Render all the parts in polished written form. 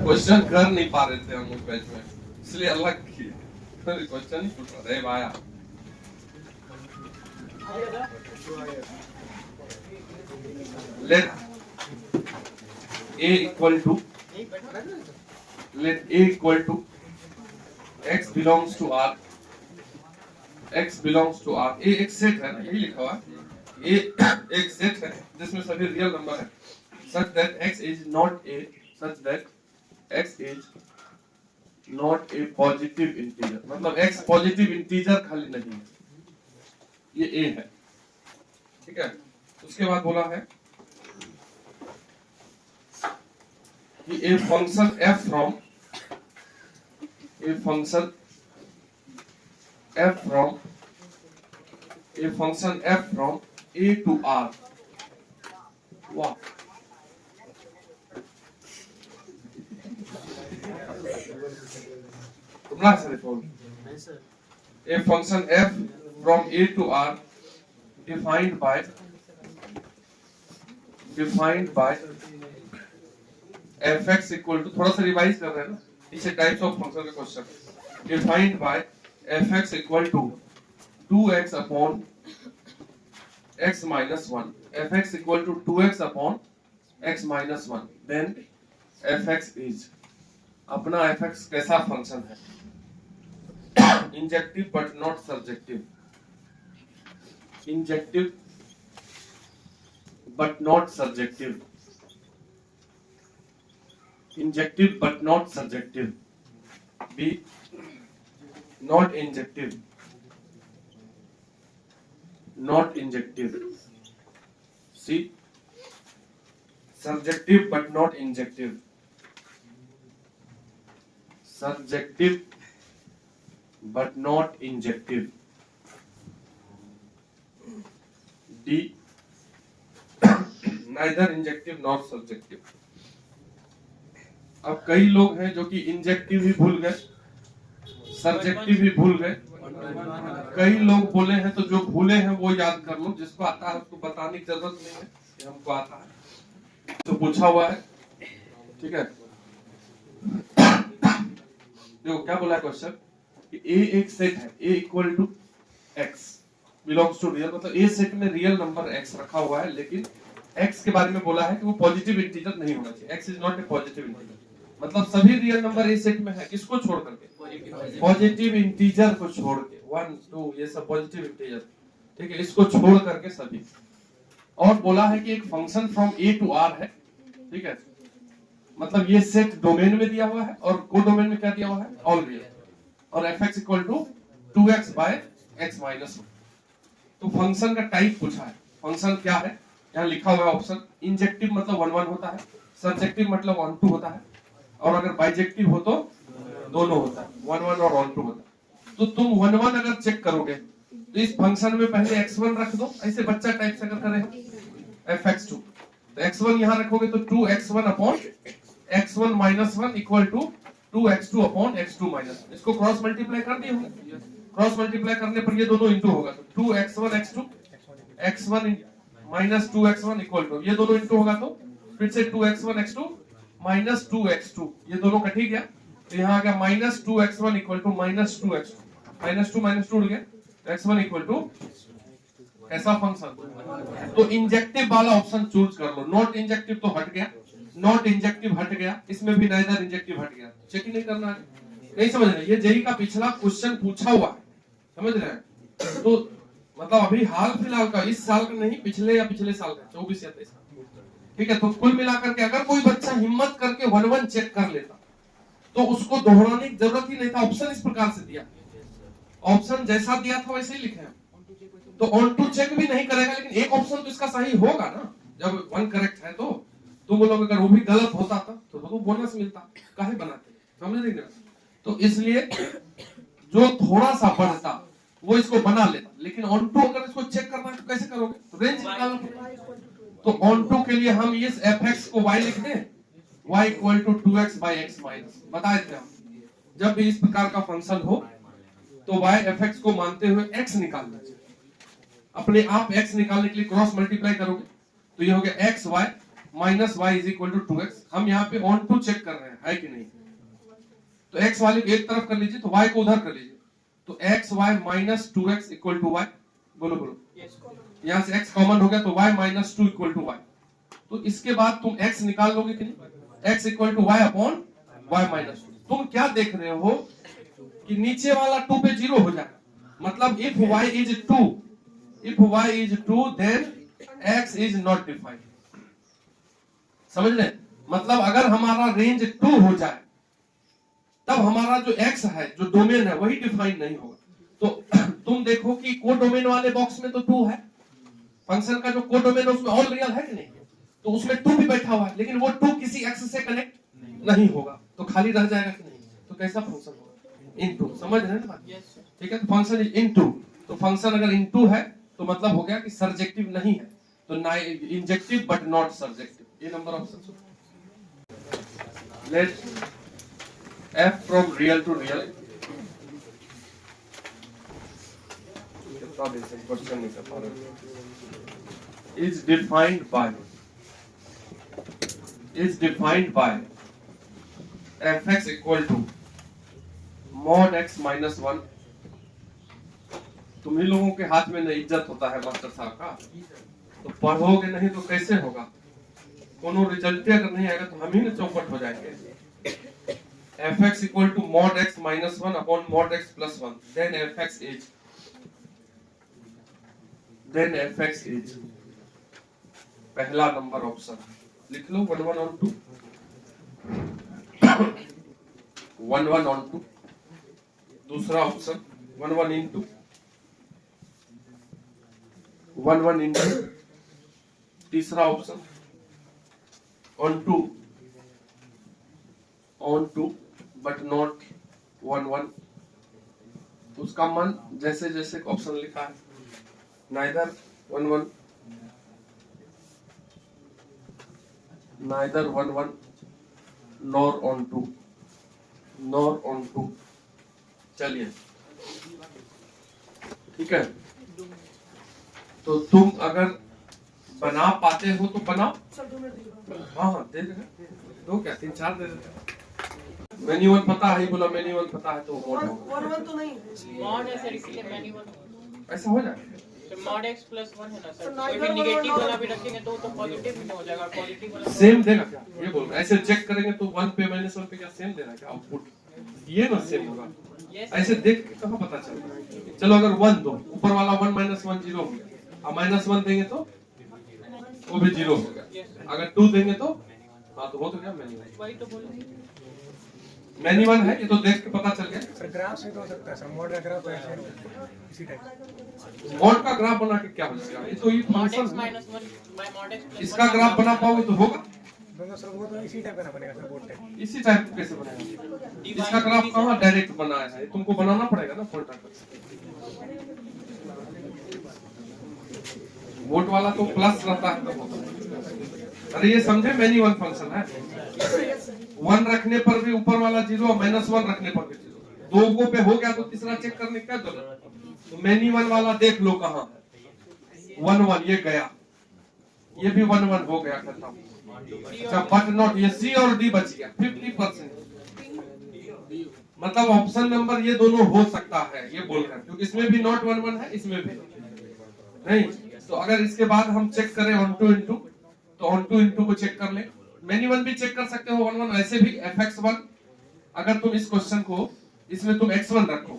Question कर नहीं पा रहे थे हम उस बैच में, इसलिए अलग किए, क्वेश्चन ही पूछ रहे भाया। Let a equal to x belongs to R, x belongs to R, a एक सेट है ना, यही लिखा हुआ है, a एक सेट है जिसमें सभी रियल नंबर है, such that x is not a positive integer, मतलब x पॉजिटिव इंटीजर खाली नहीं है, ये a है, ठीक है। उसके बाद बोला है कि a function f from a to R, वाह, तुमरा से देखो, a function f from a to R defined by fx equal to, थोड़ा सा रिवाइज कर रहे हैं ना, इसे टाइप्स ऑफ फंक्शन का question, defined by fx equal to 2x upon x minus 1, fx equal to 2x upon x minus 1, then fx is, अपना fx कैसा फंक्शन है, injective but not surjective, injective but not surjective, injective but not surjective, B not injective, C surjective but not injective, surjective but not injective, D neither injective nor surjective। अब कई लोग हैं जो कि injective ही भूल गए, surjective ही भूल गए, कई लोग बोले हैं, तो जो भूले हैं वो याद कर लो, जिसको आता है उसको बताने की जरूरत नहीं है कि हमको आता है, तो पूछा हुआ है, ठीक है। देखो क्या बोला है क्वेश्चन कि a एक सेट है, a equal to x belongs to real, मतलब a सेट में रियल नंबर x रखा हुआ है, लेकिन x के बारे में बोला है कि वो पॉजिटिव इंटीजर नहीं होना चाहिए, x is not a positive integer, मतलब सभी रियल नंबर इस सेट में है, किसको छोड़ करके, पॉजिटिव इंटीजर को छोड़ के, 1 2 ये सब पॉजिटिव इंटीजर, ठीक है, इसको छोड़ करके सभी। और बोला है कि एक function from a to R है, ठीक है, मतलब ये सेट डोमेन में दिया हुआ है, और को डोमेन में क्या दिया हुआ है, ऑल रियल, और fx equal to 2x by x minus 1। तो फंक्शन का टाइप पूछा है, फंक्शन क्या है, यहाँ लिखा हुआ है ऑप्शन, इंजेक्टिव मतलब 1 1 होता है, सर्जेक्टिव मतलब 1 2 होता है, और अगर बाइजेक्टिव हो तो दोनों होता है, 1 1 और 1 2 होता है। तो तुम 1 1 अगर चेक करोगे तो इस फंक्शन में पहले x1 रख दो, ऐसे बच्चा टाइप से अगर करें fx2, तो x1 यहाँ रखोगे तो 2x1 upon x1 minus 1 equal to 2x2 upon x2 minus 1, इसको क्रॉस मल्टीप्लाई कर दिए होंगे, क्रॉस मल्टीप्लाई करने पर ये दोनों इंटू होगा, तो 2x1 x2 x1 minus 2x1 equal to, ये दोनों इंटू होगा तो फिर से 2x1 x2 माइनस 2x2, ये दोनों कट ही गया, तो यहाँ आ गया minus 2x1 equal to minus 2x2, minus 2 उड़ गया, तो x1 इक्वल टू ऐसा फंक्शन। तो इंजेक्टिव वाला ऑप्शन चूज कर लो, नॉट इंजेक्टिव तो हट गया, नॉट इंजेक्टिव हट गया, इसमें भी नाइदर इंजेक्टिव हट गया, चेक ही नहीं करना है, नहीं समझ रहे, ये जेई का पिछला क्वेश्चन पूछा हुआ है, समझ रहे हैं, तो मतलब अभी हाल फिलहाल का, इस साल का नहीं, पिछले या पिछले साल का 24 या 23, ठीक है। तो कुल मिलाकर के अगर कोई बच्चा हिम्मत करके 1 1 चेक कर लेता तो उसको दोहराने की जरूरत ही नहीं था, ऑप्शन इस प्रकार से दिया, ऑप्शन जैसा दिया था वैसे ही लिखे हैं, तो ऑन टू चेक भी नहीं करेगा, लेकिन एक ऑप्शन तो इसका सही होगा ना, जब 1 करेक्ट है तो तुम लोग अगर वो भी गलत होता था तो तुमको बोनस मिलता, काहे बनाते, समझ रहे हैं। तो इसलिए जो थोड़ा सा बढ़ता वो इसको बना लेता, लेकिन ऑन टू अगर इसको चेक करना है तो कैसे करोगे, तो रेंज निकालो, तो ऑन टू के लिए हम इस fx को y लिख दें, y equal to 2x by x minus, बताए थे हम, जब भी इस प्रकार का फंक्शन हो तो y fx को मानते हुए x निकालना चाहिए, अपने आप x निकालने के लिए क्रॉस मल्टीप्लाई करोगे तो ये हो गया x y minus y is equal to 2x। हम यहाँ पे ऑन टू चेक कर रहे हैं, है कि नहीं? तो x वाले को एक तरफ कर लीजिए, तो y को उधर कर लीजिए, तो x y minus 2x equal to y। बोलो बोलो, यहाँ से x कॉमन हो गया तो y minus 2 equal to y। तो इसके बाद तुम x निकाल लोगे कि नहीं? x equal to y upon y minus 2। तुम क्या देख रहे हो कि नीचे वाला 2 पे 0 हो जाए, मतलब if y is 2, if y is 2 then x is not defined। समझ रहे? मतलब अगर हमारा रेंज 2 हो जाए तब हमारा जो x है, जो डोमेन है, वही डिफाइन नहीं होगा। तो तुम देखो कि को डोमेन वाले बॉक्स में तो 2 है, फंक्शन का जो को डोमेन है उसमें ऑल रियल है कि नहीं? तो उसमें 2 भी बैठा हुआ है, लेकिन वो 2 किसी x से कनेक्ट नहीं होगा, तो खाली रह जाएगा कि नहीं? तो कैसा फंक्शन होगा? इनटू। समझ रहे हैं ना? ठीक है, तो फंक्शन इज इनटू। तो फंक्शन अगर इनटू है तो मतलब हो गया कि सर्जेक्टिव नहीं है, तो इंजेक्टिव बट नॉट सर्जेक्टिव। ये number option. Let f from real to real question नहीं कर पा रहे। is defined by fx equal to mod x minus 1। तुम ही लोगों के हाथ में नहीं इज्जत होता है मास्टर साहब का, तो पढ़ोगे नहीं तो कैसे होगा? कोनो रिजल्ट अगर नहीं आएगा तो हम ही ना चौपट हो जाएंगे। fx equal to mod x minus 1 upon mod x plus 1, then fx is पहला नंबर ऑप्शन लिख लो, 1 1 on 2 1 1 on 2। दूसरा ऑप्शन 1 1 into 1 1 into। तीसरा ऑप्शन on 2 बट नॉट 1 1। उसका मन जैसे जैसे ऑप्शन लिखा है, नाइदर 1 1 नॉर ऑन 2। चलिए ठीक है, तो तुम अगर बना पाते हो तो बनाओ। हाँ हाँ दे देना, दो क्या 3 4 दे देते। मेन्यू वन पता है, बोला मेन्यू वन पता है तो मॉड वन तो नहीं मॉड है सर, इसलिए मेन्यू वन। ऐसा हो जाए। तो मॉड x प्लस 1 है ना सर, कोई भी नेगेटिव वाला भी रखेंगे तो पॉजिटिव भी नहीं हो जाएगा, पॉजिटिव वाला सेम देगा क्या? ये बोल ऐसे चेक करेंगे तो 1 पे माइनस 1 पे क्या सेम दे रहा है क्या आउटपुट? ये ना सेम होगा। ऐसे देख के कहाँ पता चलता है? चलो अगर 1 दो, ऊपर वाला 1 माइनस 1 0 हो गया, अब माइनस 1 देंगे तो वो भी 0 हो गया। अगर 2 देंगे तो हाँ तो हो तो क्या मेन्यू वही तो बोल मेन्यू वन है, ये तो देख के पता चल गया। सर ग्राफ से तो हो सकता है सर, मॉड का ग्राफ ऐसे इसी टाइप। मॉड का ग्राफ बना के क्या हो जाएगा? ये तो ये mod x function minus 1 bye mod x plus 1। इसका ग्राफ बना पाओगे तो होगा। दोनों सर वो तो इसी टाइप का बनेगा सर, बोर्ड टाइप। इसी टाइप का कैसे बनेगा? इसका ग्राफ कहाँ डायरेक्ट बनाया है? तुमको बनाना पड़ेगा ना फोल्डर पर। वोट वाला तो प्लस रहता है तो। अरे ये समझे, मेन्यू वन फंक्शन है। 1 रखने पर भी ऊपर वाला 0, माइनस 1 रखने पर भी 0। 2 को पे हो गया तो तीसरा चेक करने क्या जरूरत है? तो मेन्यू वन वाला देख लो कहाँ 1 1 ये गया, ये भी 1 1 हो गया खत्म। अच्छा बट नॉट, ये सी और डी बच गया 50%। मतलब ऑप्शन नंबर ये दोनों हो सकता है, ये बोल रहे हैं, क्योंकि इसमें भी नॉट 1 1 है, इसमें भी नहीं। तो अगर इसके बाद हम चेक करें ऑन टू इंटू, तो ऑन टू इंटू को चेक कर ले। मेन्यू वन भी चेक कर सकते हो 1 1। ऐसे भी fx1, अगर तुम इस क्वेश्चन को इसमें तुम x1 रखो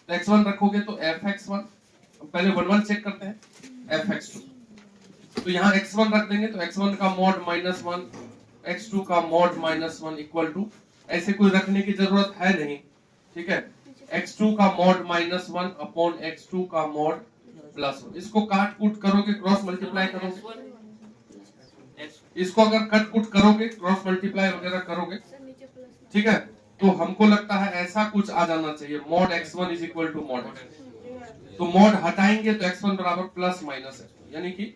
तो x1 रखोगे तो fx1, पहले 1 1 चेक करते हैं fx2, तो यहाँ x1 रख देंगे तो x1 का मॉड माइनस 1, x2 का मॉड माइनस 1 इक्वल टू, ऐसे कोई रखने की जरूरत है नहीं। ठीक है, x2 का मॉड माइनस 1 अपॉन x2 का मॉड प्लस 1। इसको काट कूट करोगे, क्रॉस मल्टीप्लाई करोगे, इसको अगर कट कुट करोगे, क्रॉस मल्टीप्लाई वगैरह करोगे, ठीक है, तो हमको लगता है ऐसा कुछ आ जाना चाहिए, mod x1 is equal to mod x। तो मॉड हटाएंगे तो x1 बराबर प्लस माइनस x2, यानी कि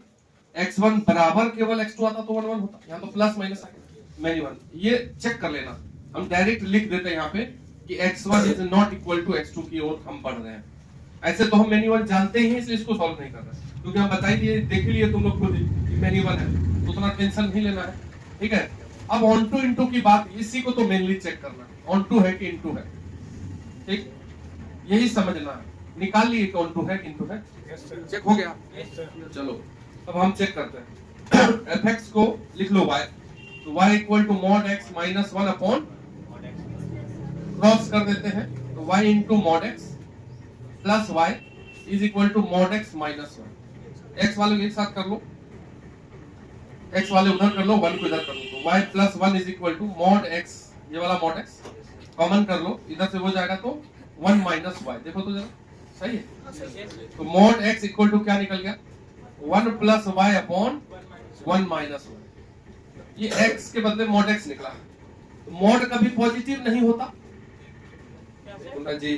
x1 बराबर केवल x2 आता तो 1 1 होता, यहाँ तो प्लस माइनस आ गया। मेन्यू वन ये चेक कर लेना, हम डायरेक्ट लिख देते हैं यहाँ पे कि x1 is not equal to x2 की ओर हम बढ़ रहे हैं। ऐसे तो हम मेन्यू वन जानते ही, इसलिए इसको सॉल्व नहीं कर रहे, क्योंकि हम बताई दिए, देख लिए तुम लोग खुद ही मेन्यू वन है। तो उतना टेंशन नहीं लेना है, ठीक है। अब ऑन टू इंटू की बात, इसी को तो मेनली चेक करना है, ऑन टू है कि इंटू है, ठीक, यही समझना है। निकाल लिए कि ऑन टू है कि इंटू है, यस सर। चेक हो गया। Yes sir. चलो अब हम चेक करते हैं। fx को लिख लो y, तो y equal to mod x minus 1 upon, cross कर देते हैं, तो y into mod x plus y is equal to mod x minus 1। x वाले एक साथ कर लो, x वाले उधर कर लो, 1 को इधर कर लो, तो y plus 1 is equal to mod x, ये वाला मॉड x कॉमन कर लो, इधर से हो जाएगा तो 1 माइनस y, देखो तो जरा सही है। तो मॉड x इक्वल टू क्या निकल गया, 1 प्लस y अपॉन 1 माइनस 1। ये x के बदले मॉड x निकला। तो मॉड कभी पॉजिटिव नहीं होता जी,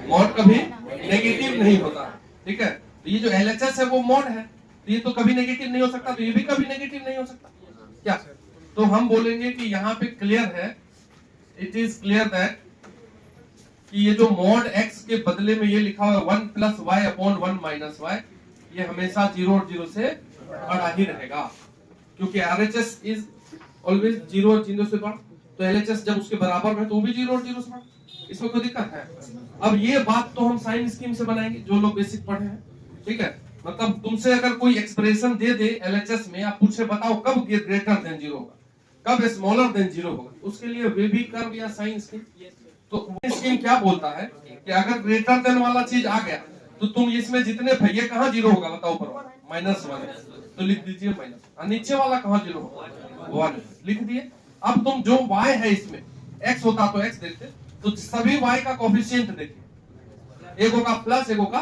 मॉड कभी नेगेटिव नहीं होता, ठीक है। तो ये जो LHS है वो मॉड है, तो ये तो कभी नेगेटिव नहीं हो सकता, तो ये भी कभी नेगेटिव नहीं हो सकता क्या। तो हम बोलेंगे कि यहाँ पे क्लियर है, इट इज क्लियर दैट कि ये जो मॉड x के बदले में ये लिखा हुआ है 1 plus y upon 1 minus y, ये हमेशा 0 और 0 से बड़ा ही रहेगा, क्योंकि RHS इज ऑलवेज 0 और 0 से बड़ा, तो LHS जब उसके बराबर में तो वो भी 0 और 0 से बड़ा, इसमें कोई दिक्कत है। अब ये बात तो हम साइन स्कीम से बनाएंगे, जो लोग बेसिक पढ़े हैं, ठीक है। मतलब तुमसे अगर कोई एक्सप्रेशन दे दे LHS में, आप पूछे बताओ कब ये ग्रेटर देन 0 होगा, कब स्मॉलर देन 0 होगा, उसके लिए वे भी कर्व या साइन स्कीम। तो स्कीम क्या बोलता है कि अगर ग्रेटर देन वाला चीज आ गया तो तुम इसमें जितने ये कहाँ 0 होगा बताओ, ऊपर माइनस 1, तो लिख दीजिए माइनस, और नीचे वाला कहाँ 0 होगा 1, लिख दिए। अब तुम जो y है इसमें x होता तो x देखते, तो सभी y का कोफिशिएंट देखिए, एक होगा प्लस एक होगा,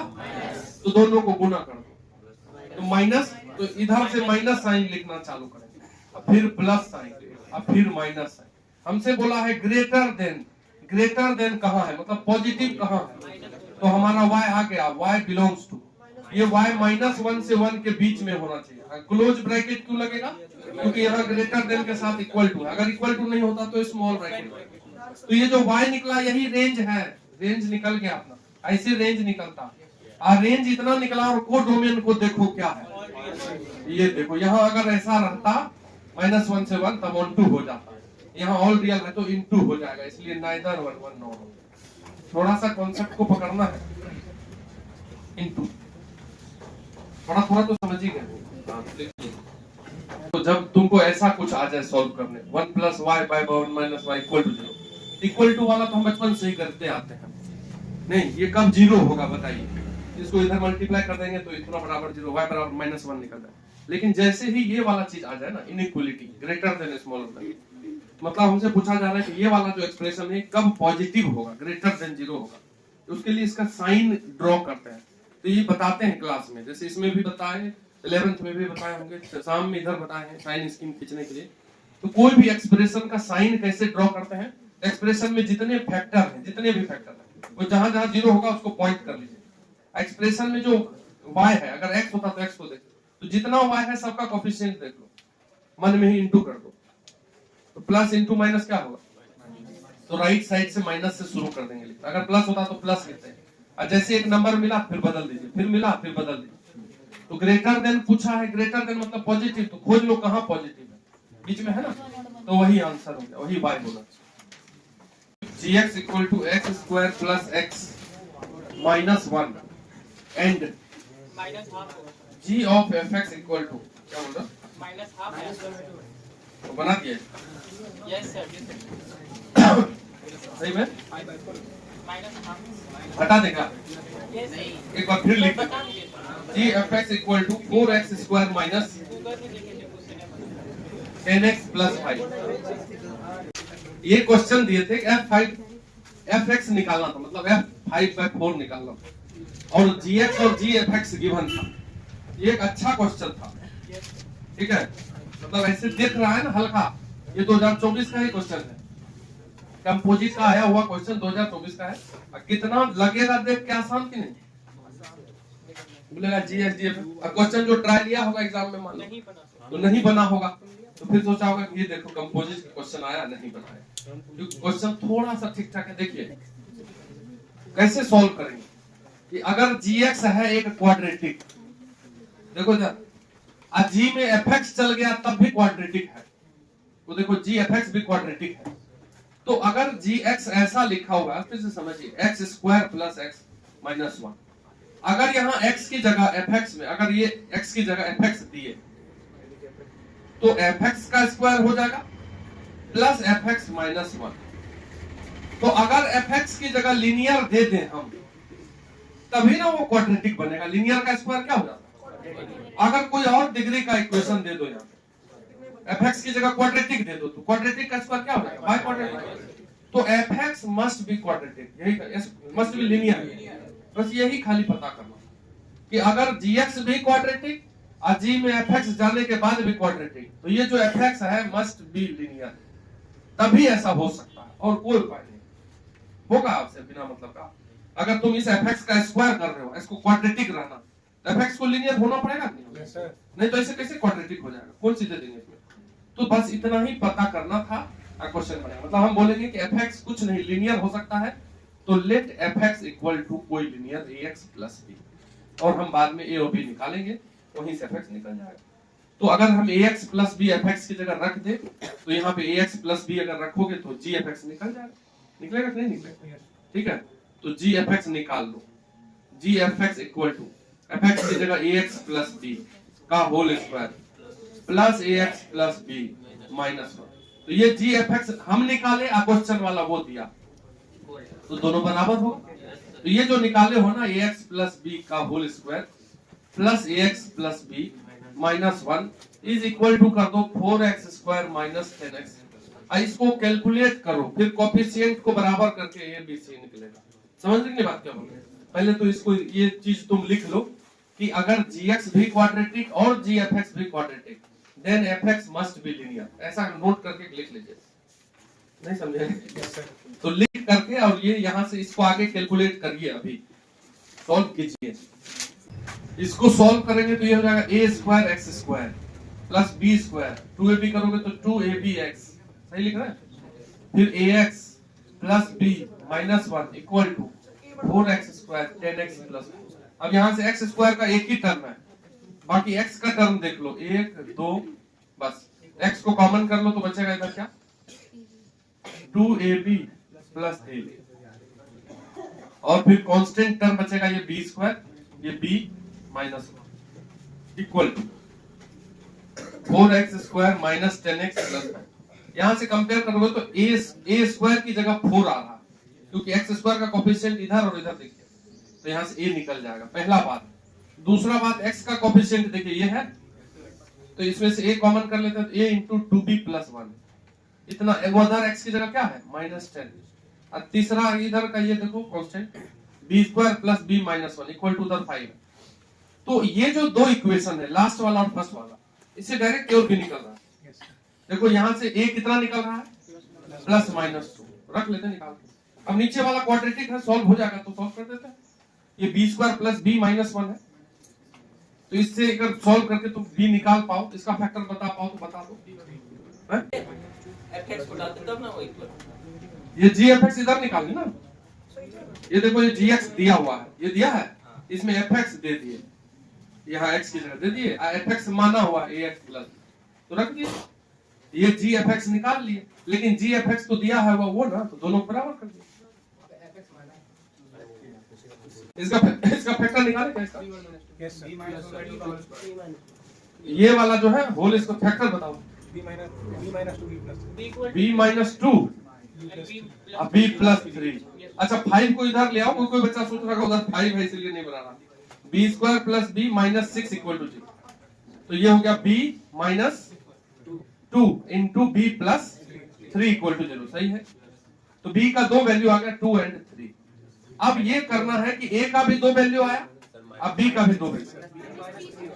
तो दोनों को गुना कर दो, तो माइनस, तो इधर से माइनस साइन लिखना चालू करेंगे, अब फिर प्लस साइन, अब फिर माइनस साइन। हमसे बोला है ग्रेटर देन, ग्रेटर देन कहाँ है, मतलब पॉजिटिव कहाँ है, तो हमारा y आ गया, y बिलोंग्स टू, ये y माइनस 1 से 1 के बीच में होना चाहिए। क्लोज ब्रैकेट क्यों लगेगा, क्योंकि यहाँ ग्रेटर देन के साथ इक्वल टू है, अगर इक्वल टू नहीं होता तो स्मॉल ब्रैकेट। तो ये जो y निकला यही रेंज है, रेंज निकल गया अपना, ऐसे रेंज निकलता, और रेंज इतना निकला, और कोडोमेन को देखो क्या है, ये देखो यहाँ अगर ऐसा रहता माइनस 1 से 1 तब ऑन टू हो जाता, यहाँ ऑल रियल है तो इनटू हो जाएगा, इसलिए नाइदर 1 1 नो। थोड़ा सा कॉन्सेप्ट को पकड़ना है, इनटू थोड़ा थोड़ा तो समझ ही गए। तो जब तुमको ऐसा कुछ आ जाए सॉल्व करने, 1 plus y by 1 minus y equal to 0, equal to वाला तो हम बचपन से ही करते आते हैं, नहीं ये कब 0 होगा बताइए, इसको इधर मल्टीप्लाई कर देंगे तो इतना बराबर 0, y बराबर माइनस 1 निकल जाए। लेकिन जैसे ही ये वाला चीज आ जाए ना, inequality greater than smaller than, मतलब हमसे पूछा जा रहा है कि ये वाला जो एक्सप्रेशन है कब पॉजिटिव होगा, ग्रेटर देन 0 होगा, तो उसके लिए इसका साइन ड्रॉ करते हैं। तो ये बताते हैं क्लास में, जैसे इसमें भी बताए, 11th में भी बताए होंगे, शाम में इधर बताए हैं साइन स्कीम खींचने के लिए। तो कोई भी एक्सप्रेशन का साइन कैसे ड्रॉ करते हैं, एक्सप्रेशन में जितने फैक्टर हैं, जितने भी फैक्टर हैं, वो जहां जहां 0 होगा उसको पॉइंट कर लीजिए। एक्सप्रेशन में जो y है, अगर x होता तो x को देखो, तो जितना y है सबका कोफिशिएंट देख लो, मन में ही इंटू कर दो, तो प्लस इंटू माइनस क्या होगा, तो राइट साइड से माइनस से शुरू कर देंगे लिखना, अगर प्लस होता तो प्लस लिखते हैं, और जैसे एक नंबर मिला फिर बदल दीजिए, फिर मिला फिर बदल दीजिए। तो ग्रेटर देन पूछा है, ग्रेटर देन मतलब पॉजिटिव, तो खोज लो कहां पॉजिटिव है, बीच में है ना, तो वही आंसर हो गया, वही y होना। gx equal to x square plus x minus 1 and minus half g of fx equal to क्या बोल रहा, माइनस हाफ है, तो बना दिया यस सर, सही में, माइनस हाफ हटा देगा, यस एक बार फिर लिख, बता दीजिए g fx equal to 4x square minus Google में देखे थे क्वेश्चन है, 10x प्लस 5। ये क्वेश्चन दिए थे f5 fx निकालना था, मतलब f5/4 निकालना था, और gx और gfx गिवन था। ये एक अच्छा क्वेश्चन था, ठीक है, मतलब ऐसे दिख रहा है ना हल्का, ये 2024 का ही क्वेश्चन है, कंपोजिट का आया हुआ क्वेश्चन 2024 का है, और कितना लगेगा देख के आसान कि नहीं, बोलेगा gx gfx, क्वेश्चन जो ट्राई लिया होगा एग्जाम में मान लो नहीं बना सर, तो नहीं बना होगा, तो फिर सोचा होगा कि ये देखो कंपोजिट क्वेश्चन आया, नहीं बनाया, क्योंकि क्वेश्चन थोड़ा सा ठीक ठाक है। देखिए कैसे सॉल्व करेंगे, कि अगर gx है एक क्वाड्रेटिक, देखो जरा, और जी में fx चल गया तब भी क्वाड्रेटिक है। तो देखो जी fx भी क्वाड्रेटिक है। तो अगर gx ऐसा लिखा होगा, फिर से समझिए, x square plus x minus 1, अगर यहाँ x की जगह fx में, अगर ये x की जगह fx दिए तो fx का स्क्वायर हो जाएगा प्लस fx माइनस 1। तो अगर fx की जगह लीनियर दे दें हम, तभी ना वो क्वाड्रेटिक बनेगा। लीनियर का स्क्वायर क्या हो जाता है? अगर कोई और डिग्री का इक्वेशन दे दो यहाँ पे, fx की जगह क्वाड्रेटिक दे दो, तो क्वाड्रेटिक का स्क्वायर क्या हो जाएगा? By quadratic. तो fx मस्ट बी क्वाड्रेटिक, यही मस्ट बी लीनियर। बस यही खाली पता करना कि अगर gx भी क्वाड्रेटिक और g में fx जाने के बाद भी क्वाड्रेटिक, तो ये जो fx है मस्ट बी लीनियर, तभी ऐसा हो सकता है, और कोई उपाय नहीं होगा आपसे बिना मतलब का। अगर तुम इस fx का स्क्वायर कर रहे हो, इसको क्वाड्रेटिक रहना, तो fx को लीनियर होना पड़ेगा नहीं? Yes, sir. नहीं तो ऐसे कैसे क्वाड्रेटिक हो जाएगा? कौन सी दे देंगे इसमें? तो बस इतना ही पता करना था, क्वेश्चन बनेगा। मतलब हम बोलेंगे कि fx कुछ नहीं लीनियर हो सकता है, तो लेट fx इक्वल टू कोई लीनियर ax प्लस b, और हम बाद में a और b निकालेंगे, वहीं से fx निकल जाएगा। तो अगर हम ax प्लस b fx की जगह रख दे, तो यहाँ पे ax प्लस b अगर रखोगे तो g fx निकल जाएगा। निकलेगा कि नहीं निकलेगा? ठीक है, तो g fx निकाल लो। g fx equal to fx की जगह ax प्लस b का whole square plus ax plus b minus 1। तो ये g fx हम निकाले, क्वेश्चन वाला वो दिया, तो दोनों बराबर होगा। तो ये जो निकाले हो ना ax प्लस b का whole square plus ax plus b minus 1 is equal to कर दो 4x स्क्वायर माइनस 10x। इसको कैलकुलेट करो, फिर कोफिशिएंट को बराबर करके a b c निकलेगा। समझ रहे हैं बात क्या बोल रहे हैं? पहले तो इसको ये चीज तुम लिख लो कि अगर gx भी क्वाड्रेटिक और g fx भी quadratic, then fx must be linear. ऐसा नोट करके लिख लीजिए। नहीं समझे? तो लिख करके और ये यहाँ से इसको आगे कैलकुलेट करिए, अभी सॉल्व कीजिए। इसको सॉल्व करेंगे तो ये हो जाएगा a square x square plus b square, 2ab करोगे तो 2abx, सही लिख रहे हैं? फिर ax plus b minus 1 equal to 4x square 10x plus 4। अब यहाँ से x स्क्वायर का एक ही टर्म है, बाकी x का टर्म देख लो, 1 2, बस x को कॉमन कर लो तो बचेगा इधर क्या? 2ab प्लस a, और फिर कांस्टेंट टर्म बचेगा ये b स्क्वायर, ये b minus 1 equal to 4x square minus 10x plus 5। यहां से कंपेयर करोगे तो a स्क्वायर की जगह 4 आ रहा, क्योंकि x स्क्वायर का कोफिशिएंट इधर और इधर देखिए, तो यहां से a निकल जाएगा, पहला बात। दूसरा बात, x का कोफिशिएंट देखिए ये है, तो इसमें से a कॉमन कर लेते हैं, तो a इंटू 2b प्लस 1, इतना उधर x की जगह क्या है? माइनस 10। और तीसरा इधर का ये देखो constant b square plus b minus 1 equal to उधर 5। तो ये जो दो इक्वेशन है, लास्ट वाला और फर्स्ट वाला, इससे डायरेक्ट क्यों भी निकल रहा है? देखो यहां से a कितना निकल रहा है? प्लस माइनस 2 रख लेते हैं निकाल के। अब नीचे वाला क्वाड्रेटिक है, सॉल्व हो जाएगा तो सॉल्व कर देते हैं। ये b square plus b minus 1 है, तो इससे अगर सॉल्व करके तुम b निकाल पाओ, इसका फैक्टर बता पाओ तो बता दो। fx को डालते तब ना वो इक्वल। ये g fx इधर निकाल ना, ये देखो ये gx दिया हुआ है, ये दिया है, इसमें fx दे दिए, यहाँ x की जगह दे दिए, fx माना हुआ ax प्लस, तो रख दिए। ये g fx निकाल लिए, लेकिन g fx तो दिया है वो ना, तो दोनों बराबर कर दिए। इसका फैक्टर निकाले क्या इसका? Yes, sir. ये वाला जो है होल, इसका फैक्टर बताओ। b minus 2b plus b minus 2 अब b प्लस 3। अच्छा 5 को इधर ले आओ, कोई बच्चा सोच रहा होगा उधर 5 है इसलिए नहीं बना रहा। b square plus b minus 6 equal to 0, तो ये हो गया b minus 2 into b plus 3 equal to 0, सही है। तो b का दो वैल्यू आ गया 2 एंड 3। अब ये करना है कि a का भी दो वैल्यू आया, अब b का भी दो वैल्यू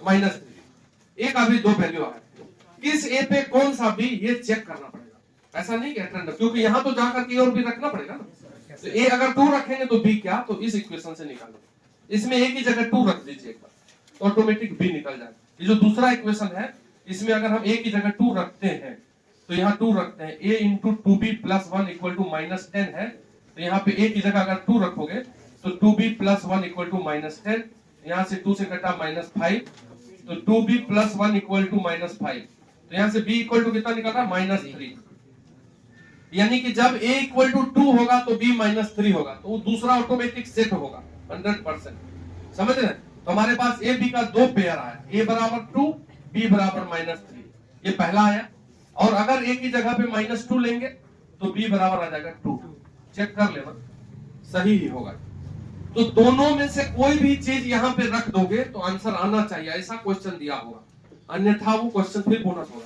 माइनस 3, a का भी दो वैल्यू आया, किस a पे कौन सा b ये चेक करना पड़ेगा। ऐसा नहीं कि रैंडम, क्योंकि यहाँ तो जाकर के और भी रखना पड़ेगा ना। तो a अगर 2 रखेंगे तो b क्या, तो इस इक्वेशन से निकालो, इसमें a की जगह 2 रख दीजिए एक बार, तो ऑटोमेटिक b निकल जाएगा। ये जो दूसरा इक्वेशन है, इसमें अगर हम a की जगह 2 रखते हैं, तो यहाँ 2 रखते हैं, a into 2b plus 1 equal to minus 10 है, तो यहाँ पे a की जगह अगर 2 रखोगे तो 2b plus 1 equal to minus 10, यहाँ से 2 से कटा माइनस 5, तो 2b प्लस 1 इक्वल टू -5। तो यहाँ से b इक्वल टू कितना निकल रहा है -3। यानी कि जब a इक्वल टू 2 होगा तो b -3 होगा, तो वो दूसरा ऑटोमेटिक सेट होगा 100%। समझ रहे? तो हमारे पास a b का दो पेयर आया, a बराबर 2 b बराबर -3, ये पहला आया। और अगर a की जगह पे -2 लेंगे तो b बराबर आ जाएगा 2। चेक कर लेना, सही ही होगा। तो दोनों में से कोई भी चीज यहाँ पे रख दोगे तो आंसर आना चाहिए, ऐसा क्वेश्चन दिया होगा, अन्यथा वो क्वेश्चन फिर बोनस होगा।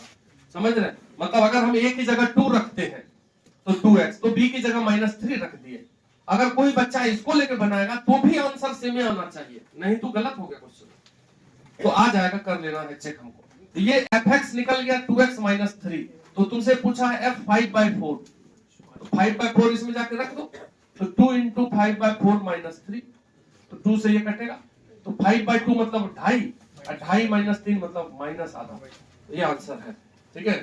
समझ रहे? मतलब अगर हम a की जगह 2 रखते हैं तो 2x, तो b की जगह -3 रख दिए। अगर कोई बच्चा इसको लेकर बनाएगा तो भी आंसर सेम ही आना चाहिए, नहीं तो गलत हो गया क्वेश्चन। तो आ जाएगा, कर लेना है चेक हमको। तो ये fx निकल गया 2x -3। तो तुमसे पूछा है f 5/4, तो 5/4 इसमें जाके रख दो, तो 2 × 5/4 -3, तो 2 से ये कटेगा, तो 5/2 मतलब 2.5, और 2.5 - 3 मतलब -आधा। ये आंसर है, ठीक है।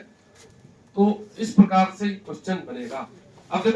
तो इस प्रकार से क्वेश्चन बनेगा। अब